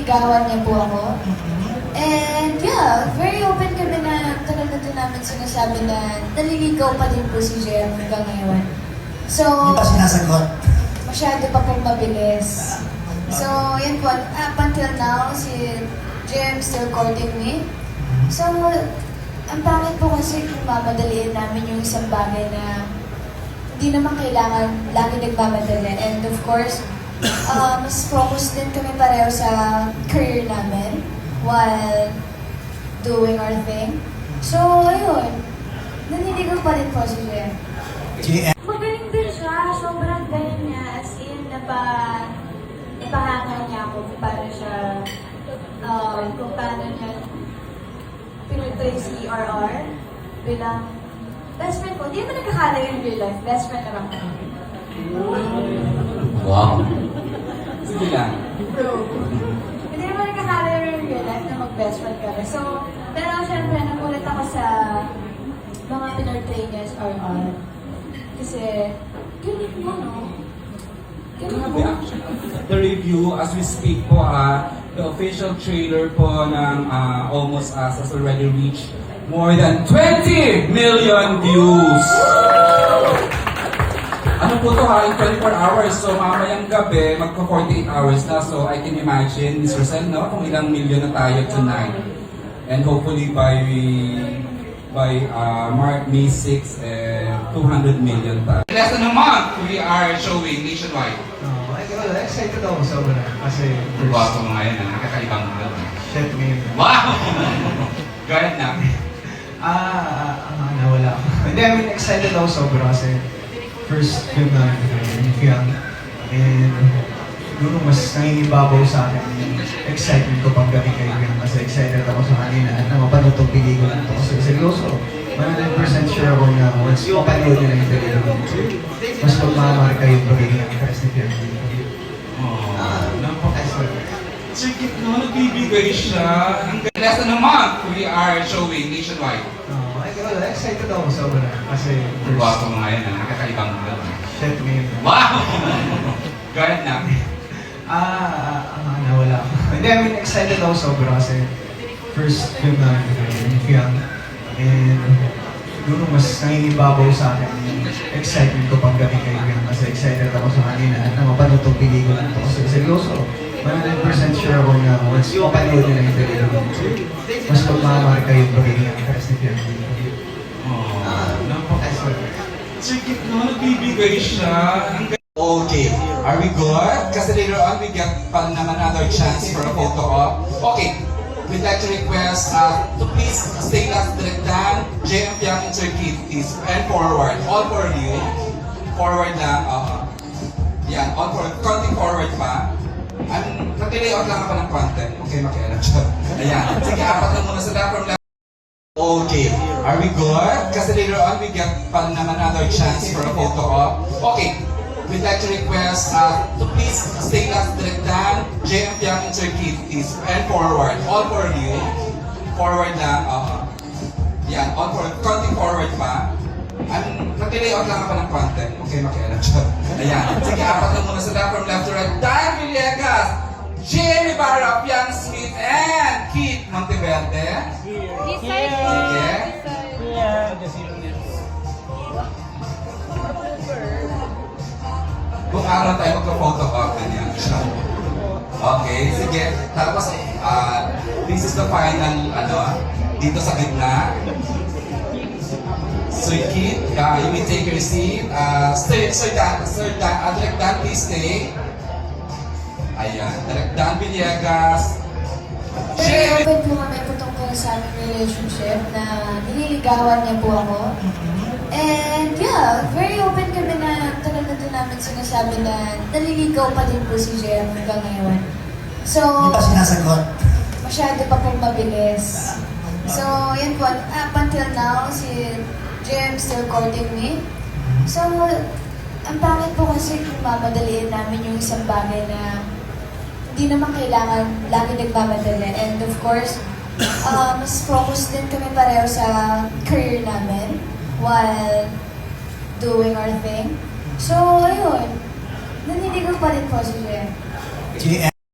Nililigawan niya po ako. And yeah, very open kami na tagal na din namin sinasabi na naliligaw pa din po si JM hanggang ngayon. So, Hindi pa sinasagot. masyado pa pong mabilis. So, yun po, up until now, si JM still courting me. So, ang pangit po kasi kung mamadaliin namin yung isang bagay na hindi naman kailangan lagi nagmamadali. And of course, mas focus din kami pareho sa career namin while doing our thing. So, ayun. Naniligaw pa rin po si JM. JM. Magaling din siya. Sobrang galing niya. As in, napahangal niya ako kung paano siya, kung paano niya pinutoy si RR bilang best friend ko. Hindi naman nagkakala yung real life. Best friend na lang kami. Wow. Sige lang. Hindi naman nagkakala yung real life na mag-best friend kami. So, pero syempre, nagulat ako sa mga pinortray niya sa RR. Kasi, galing mo, no? Galing mo. The review as we speak po, the official trailer po ng Almost Us has already reached more than 20 million views. Ano po to in 24 hours, so mamayang gabi, magka-48 hours na, so I can imagine, Miss Rosel, no, kung ilang million na tayo tonight. And hopefully by May 6, 200 million tayo. Less than a month, we are showing nationwide. Excited ako sobra kasi first Wapo mo ngayon, nakakaibang mo. shit ngayon. Wow! Guard na. Nawala ako. Hindi, I mean, excited ako sobra kasi first film na film. And siguro mas nangingibabaw sa akin yung excitement ko pag gabi kay Film kasi excited ako sa kanina na mapanood itong pelikula ito. Kasi seryoso, 100% sure ako na once mapanood nila yung pelikula ito, mas magmamarka yung pagiging actress ni Film. Sige, no, nagbibigay siya. Less than a month, we are showing nationwide. Excited ako sobra kasi first Wapo mo ngayon, nakakaibang mo. shit ngayon. Wow! Guard na. Nawala ako. Hindi, I mean, excited ako sobra kasi first film na film. And siguro mas nangingibabaw sa akin yung excitement ko pag gabi kay Film kasi excited ako sa kanina na mapanood itong pelikula ito. Kasi seryoso, 100% sure ako na once mapanood nila yung pelikula ito, mas magmamarka yung pagiging actress ni Film. Sige, no, nagbibigay siya. Okay, are we good? Kasi later on, we get pa naman another chance for a photo op. Okay, we'd like to request to please stay last direktan, JM Piang and Sir Keith, please. And forward, all for you. Forward lang, yan, all forward. Counting forward pa. Nag-layout lang ako ng content. Okay, makialam siya. Ayan, sige, apat lang muna sila from left. Okay, are we good? Kasi later on, we get pa naman another chance for a photo op. Okay, we'd like to request to please stay last direktan, JM Piang and Sir Keith, please. And forward, all for you. Forward lang, yan, all forward. Counting forward pa. Nag-layout lang ako ng content. Okay, makialam siya. Ayan, sige, apat lang muna sila from left to right. Dan Villegas, Jamie Barra, Piang Smith, and Keith Monteverde. Sige. Kung araw tayo magka-photo op, ganyan siya. Okay, sige. Tapos, this is the final, dito sa gitna. Sir Keith, you may take your seat. Sir Dan, Direk Dan, please stay. Ayan, Direk Dan Villegas. Very open po kami po tungkol sa aming relationship na nililigawan niya po ako. And yeah, very open kami na tagal na din namin sinasabi na naliligaw pa din po si JM hanggang ngayon. So, Hindi pa sinasagot. masyado pa pong mabilis. So, yun po, up until now, si JM still courting me. So, ang pangit po kasi kung mamadaliin namin yung isang bagay na hindi naman kailangan lagi nagmamadali. And of course, mas focus din kami pareho sa career namin while doing our thing. So, ayun. Naniligaw pa rin po si JM. JM.